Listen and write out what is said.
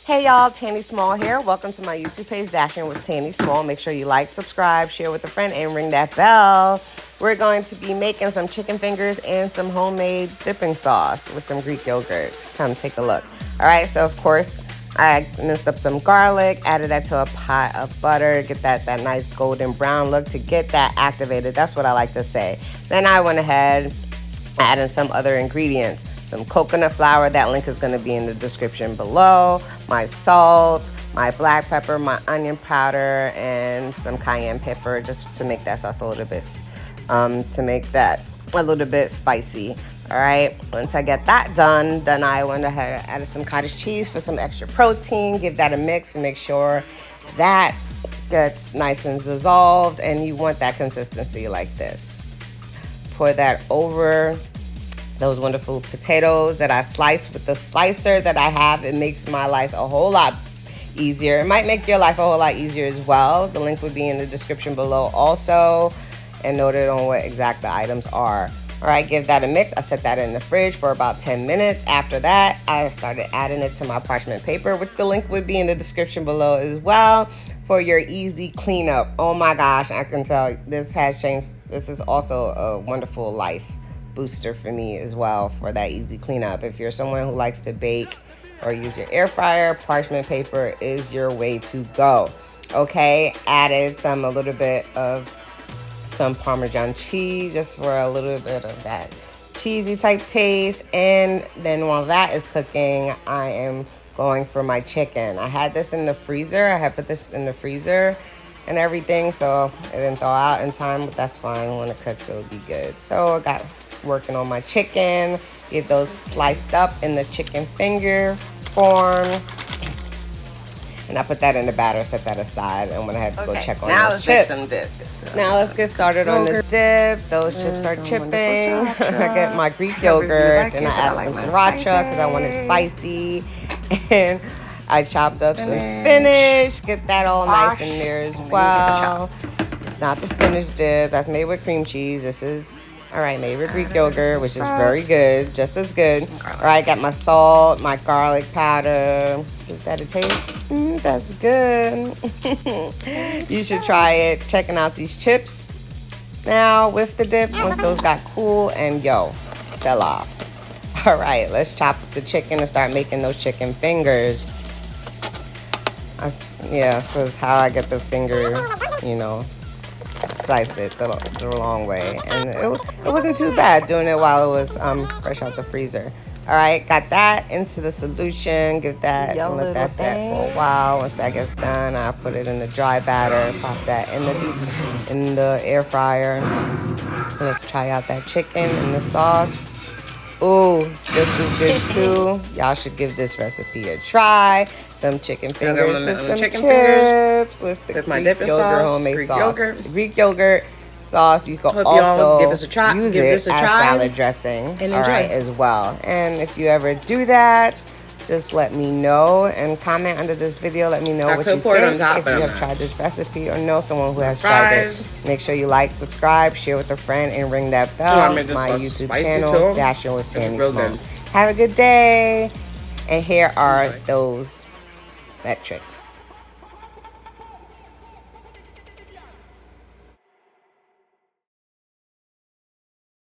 Hey y'all, Tanny Small here. Welcome to my YouTube page, Dashing with Tanny Small. Make sure you like, subscribe, share with a friend, and ring that bell. We're going to be making some chicken fingers and some homemade dipping sauce with some Greek yogurt. Come take a look. All right, so of course, I minced up some garlic, added that to a pot of butter, get that nice golden brown look to get that activated. That's what I like to say. Then I went ahead, added some other ingredients. Some coconut flour, that link is going to be in the description below. My salt, my black pepper, my onion powder, and some cayenne pepper just to make that sauce a little bit, spicy. All right, once I get that done, then I went ahead and added some cottage cheese for some extra protein. Give that a mix and make sure that gets nice and dissolved, and you want that consistency like this. Pour that over those wonderful potatoes that I sliced with the slicer that I have. It makes my life a whole lot easier. It might make your life a whole lot easier as well. The link would be in the description below also, and noted on what exact the items are. All right, give that a mix. I set that in the fridge for about 10 minutes. After that, I started adding it to my parchment paper, which the link would be in the description below as well for your easy cleanup. Oh my gosh, I can tell this has changed. This is also a wonderful life booster for me as well for that easy cleanup. If you're someone who likes to bake or use your air fryer, parchment paper is your way to go. Okay, added a little bit of some Parmesan cheese just for a little bit of that cheesy type taste. And then while that is cooking, I am going for my chicken. I had this in the freezer. I had put this in the freezer and everything, so it didn't thaw out in time, but that's fine. When it cooks, it'll be good. So I got working on my chicken, get those sliced up in the chicken finger form, and I put that in the batter, set that aside, and when I had to go check on those chips. Now let's make some dip. Now let's get started on the dip. Those chips are chipping. I get my Greek yogurt, and I add some sriracha because I want it spicy, and I chopped up some spinach, get that all nice in there as well. It's not the spinach dip, that's made with cream cheese. This is made with Greek yogurt, which is very good, just as good. All right, got my salt, my garlic powder. Give that a taste. That's good. You should try it. Checking out these chips now with the dip once those got cool, and sell off. All right, let's chop up the chicken and start making those chicken fingers. So is how I get the finger, sliced it the long way, and it wasn't too bad doing it while it was fresh out the freezer. All right, got that into the solution. Give that and let that set for a while. Once that gets done, I put it in the dry batter, pop that in the air fryer. Let's try out that chicken and the sauce. Ooh, just as good too. Y'all should give this recipe a try. Some chicken fingers with some chips with the Greek yogurt homemade sauce. The Greek yogurt sauce, you can also use it as salad dressing. All right, as well. And if you ever do that, just let me know and comment under this video. Let me know what you think. If you have tried this recipe or know someone who has tried it, make sure you like, subscribe, share with a friend, and ring that bell. My YouTube channel, Dashing with Tanny Small. Have a good day. And here are those metrics.